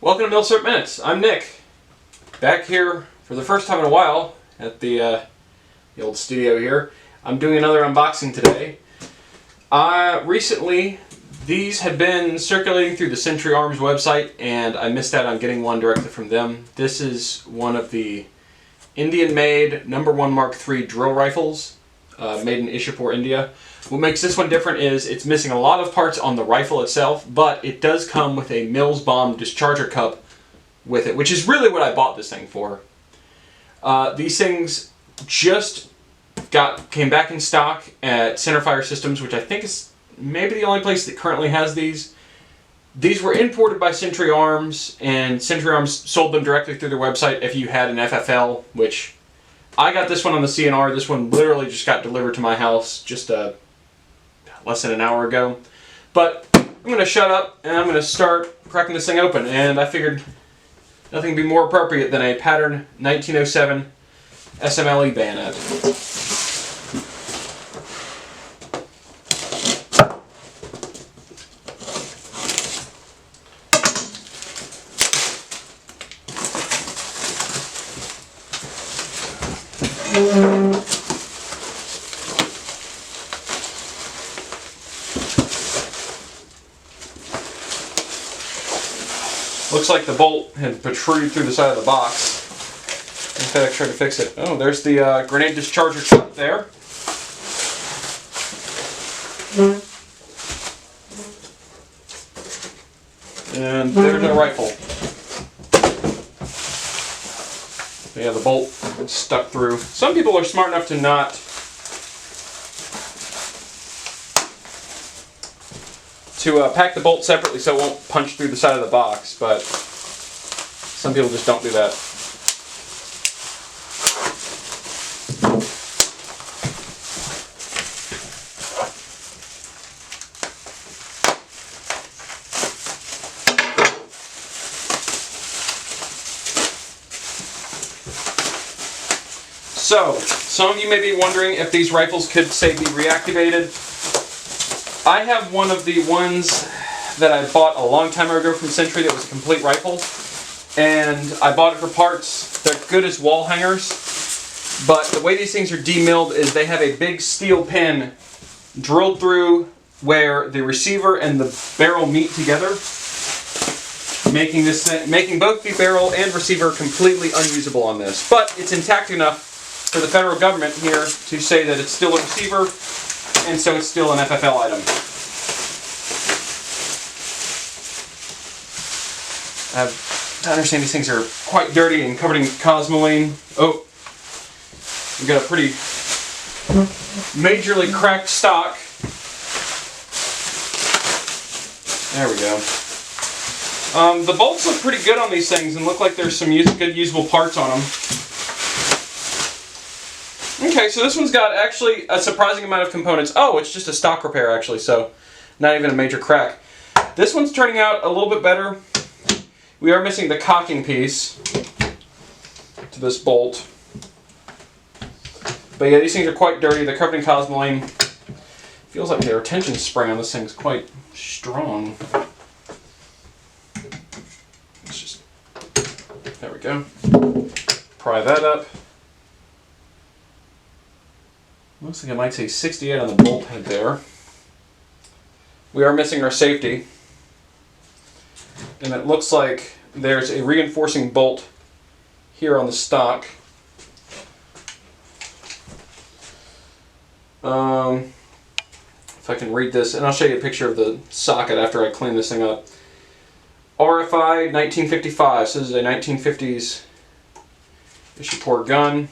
Welcome to Milsurp Minutes. I'm Nick, back here for the first time in a while at the old studio here. I'm doing another unboxing today. Recently, these had been circulating through the Century Arms website, and I missed out on getting one directly from them. This is one of the Indian-made No. 1 Mark III drill rifles, made in Ishapur, India. What makes this one different is it's missing a lot of parts on the rifle itself, but it does come with a Mills Bomb discharger cup with it, which is really what I bought this thing for. These things just came back in stock at Centerfire Systems, which I think is maybe the only place that currently has these. These were imported by Century Arms, and Century Arms sold them directly through their website if you had an FFL, which I got this one on the CNR. This one literally just got delivered to my house just less than an hour ago. But I'm going to shut up and I'm going to start cracking this thing open, and I figured nothing would be more appropriate than a pattern 1907 SMLE bayonet. Looks like the bolt had protruded through the side of the box. FedEx tried to fix it. Oh, there's the grenade discharger clip there. And there's our rifle. Yeah, the bolt is stuck through. Some people are smart enough to not pack the bolt separately so it won't punch through the side of the box, but some people just don't do that. So, some of you may be wondering if these rifles could, say, be reactivated. I have one of the ones that I bought a long time ago from Century that was a complete rifle, and I bought it for parts. They're good as wall hangers, but the way these things are demilled is they have a big steel pin drilled through where the receiver and the barrel meet together, making both the barrel and receiver completely unusable on this. But it's intact enough for the federal government here to say that it's still a receiver, and so it's still an FFL item. I understand these things are quite dirty and covered in cosmoline. Oh, we've got a pretty majorly cracked stock. There we go. The bolts look pretty good on these things and look like there's some good usable parts on them. Okay, so this one's got actually a surprising amount of components. Oh, it's just a stock repair actually, so not even a major crack. This one's turning out a little bit better. We are missing the cocking piece to this bolt. But yeah, these things are quite dirty. They're covered in cosmoline. Feels like the retention spring on this thing is quite strong. Let's just, there we go. Pry that up. Looks like it might say 68 on the bolt head there. We are missing our safety. And it looks like there's a reinforcing bolt here on the stock. If I can read this, and I'll show you a picture of the socket after I clean this thing up. RFI 1955, so this is a 1950s Ishapur gun.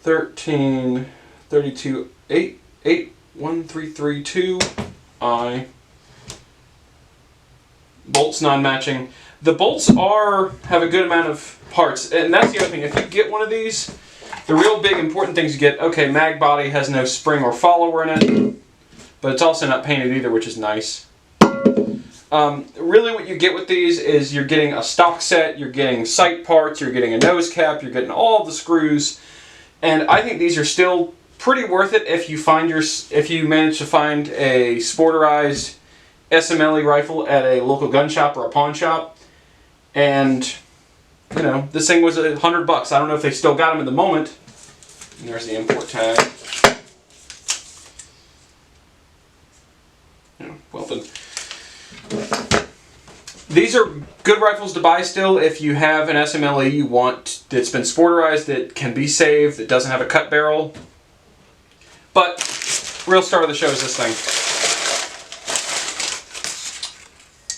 1332 81332I. Bolts non-matching. The bolts have a good amount of parts, and that's the other thing. If you get one of these, the real big important things you get, okay, mag body has no spring or follower in it, but it's also not painted either, which is nice. Really what you get with these is you're getting a stock set, you're getting sight parts, you're getting a nose cap, you're getting all the screws, and I think these are still pretty worth it if you manage to find a sporterized SMLE rifle at a local gun shop or a pawn shop, and you know, this thing was $100. I don't know if they still got them at the moment. And there's the import tag. Well done. These are good rifles to buy still if you have an SMLE you want that's been sporterized, that can be saved, that doesn't have a cut barrel. But real star of the show is this thing.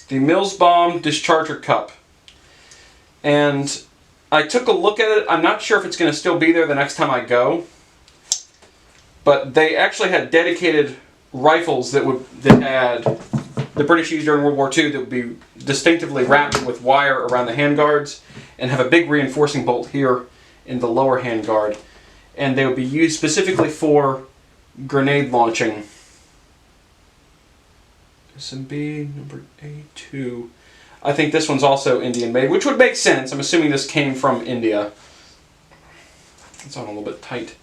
The Mills Bomb Discharger Cup. And I took a look at it. I'm not sure if it's going to still be there the next time I go. But they actually had dedicated rifles that had the British used during World War II that would be distinctively wrapped with wire around the handguards and have a big reinforcing bolt here in the lower handguard. And they would be used specifically for grenade launching. SMB number A2. I think this one's also Indian made, which would make sense. I'm assuming this came from India. It's on a little bit tight.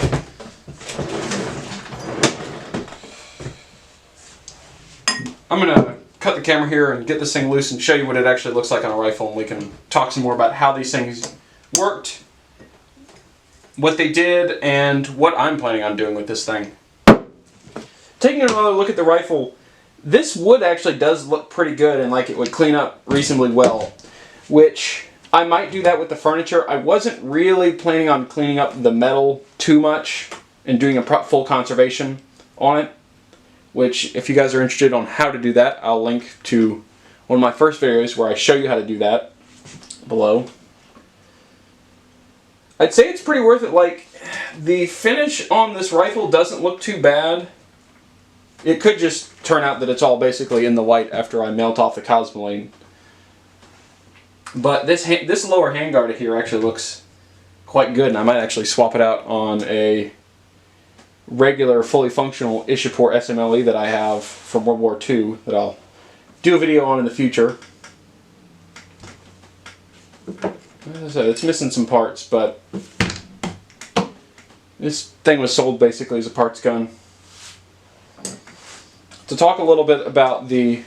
I'm going to cut the camera here and get this thing loose and show you what it actually looks like on a rifle, and we can talk some more about how these things worked, what they did, and what I'm planning on doing with this thing. Taking another look at the rifle, this wood actually does look pretty good and like it would clean up reasonably well, which I might do that with the furniture. I wasn't really planning on cleaning up the metal too much and doing a full conservation on it, which if you guys are interested on how to do that, I'll link to one of my first videos where I show you how to do that below. I'd say it's pretty worth it. Like, the finish on this rifle doesn't look too bad. It could just turn out that it's all basically in the white after I melt off the cosmoline. But this lower handguard here actually looks quite good, and I might actually swap it out on a regular, fully functional Ishapur SMLE that I have from World War II that I'll do a video on in the future. As I said, it's missing some parts, but this thing was sold basically as a parts gun. To talk a little bit about the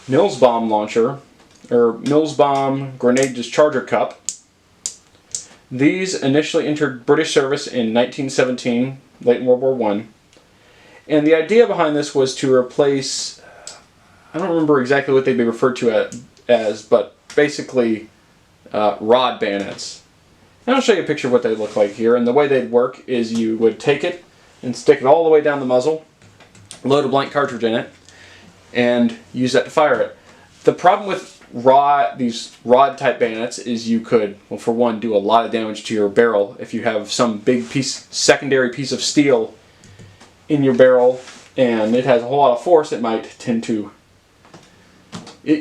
Mills Bomb launcher, or Mills Bomb Grenade Discharger Cup. These initially entered British service in 1917, late in World War I. And the idea behind this was to replace, I don't remember exactly what they'd be referred to as, but basically rod bayonets. And I'll show you a picture of what they look like here. And the way they'd work is you would take it and stick it all the way down the muzzle, load a blank cartridge in it, and use that to fire it. The problem with these rod type bayonets is you could, well, for one, do a lot of damage to your barrel if you have some big secondary piece of steel in your barrel and it has a whole lot of force. It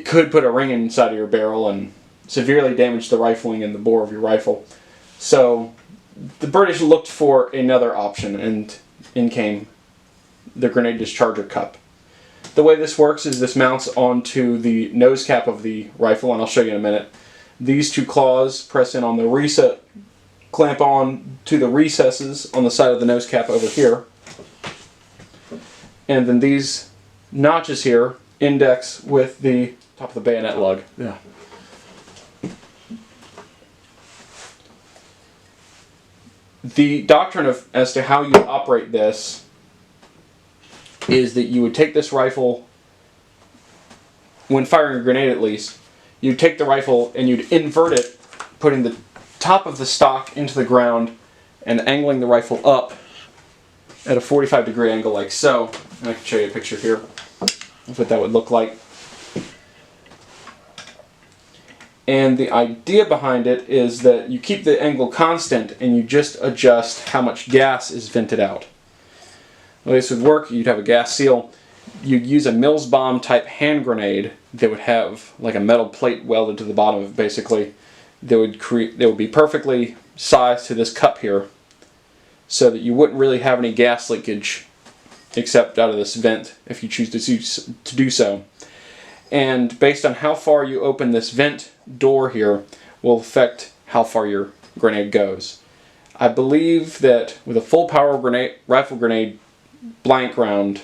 could put a ring inside of your barrel and severely damage the rifling and the bore of your rifle. So the British looked for another option, and in came the Grenade Discharger Cup. The way this works is this mounts onto the nose cap of the rifle, and I'll show you in a minute. These two claws press in on the clamp on to the recesses on the side of the nose cap over here. And then these notches here index with the top of the bayonet lug. Yeah. The doctrine as to how you operate this is that you would take this rifle, when firing a grenade at least, you'd take the rifle and you'd invert it, putting the top of the stock into the ground and angling the rifle up at a 45-degree angle like so. And I can show you a picture here of what that would look like. And the idea behind it is that you keep the angle constant and you just adjust how much gas is vented out. The way this would work, you'd have a gas seal. You'd use a Mills Bomb type hand grenade that would have like a metal plate welded to the bottom of it, basically. That would be perfectly sized to this cup here, so that you wouldn't really have any gas leakage except out of this vent if you choose to do so. And based on how far you open this vent door here will affect how far your grenade goes. I believe that with a full power rifle grenade blank round,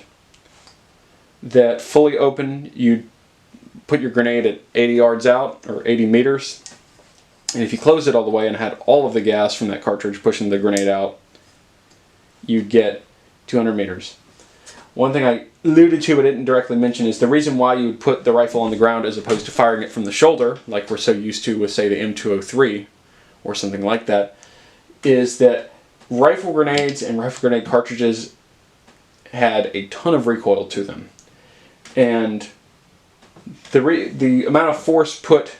that fully open, you put your grenade at 80 yards out, or 80 meters. And if you close it all the way and had all of the gas from that cartridge pushing the grenade out, you'd get 200 meters. One thing I alluded to but didn't directly mention is the reason why you would put the rifle on the ground as opposed to firing it from the shoulder, like we're so used to with, say, the M203 or something like that, is that rifle grenades and rifle grenade cartridges had a ton of recoil to them. And the amount of force put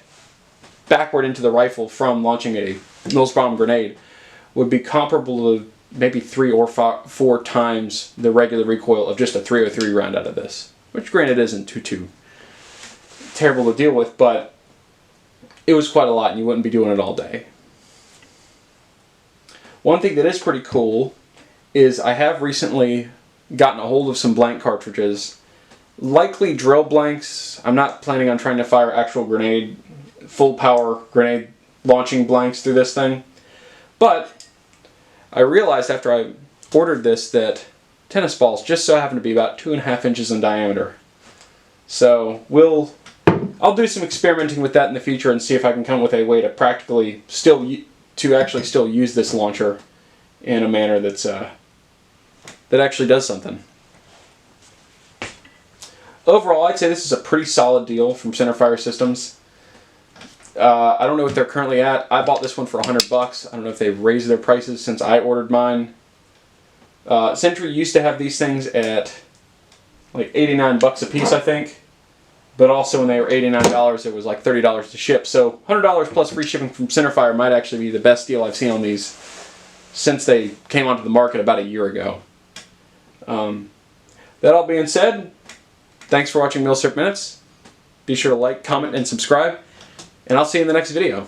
backward into the rifle from launching a Mills bomb grenade would be comparable to maybe 3 or 4 times the regular recoil of just a .303 round out of this, which granted isn't too terrible to deal with, but it was quite a lot and you wouldn't be doing it all day. One thing that is pretty cool is I have recently gotten a hold of some blank cartridges, likely drill blanks. I'm not planning on trying to fire actual grenade, full power grenade launching blanks through this thing, but I realized after I ordered this that tennis balls just so happen to be about 2.5 inches in diameter. So I'll do some experimenting with that in the future and see if I can come up with a way to practically actually still use this launcher in a manner that's that actually does something. Overall, I'd say this is a pretty solid deal from Centerfire Systems. I don't know what they're currently at. I bought this one for $100. I don't know if they've raised their prices since I ordered mine. Sentry used to have these things at like $89 a piece, I think. But also when they were $89, it was like $30 to ship. So $100 plus free shipping from Centerfire might actually be the best deal I've seen on these since they came onto the market about a year ago. That all being said, thanks for watching Mills Minutes. Be sure to like, comment, and subscribe. And I'll see you in the next video.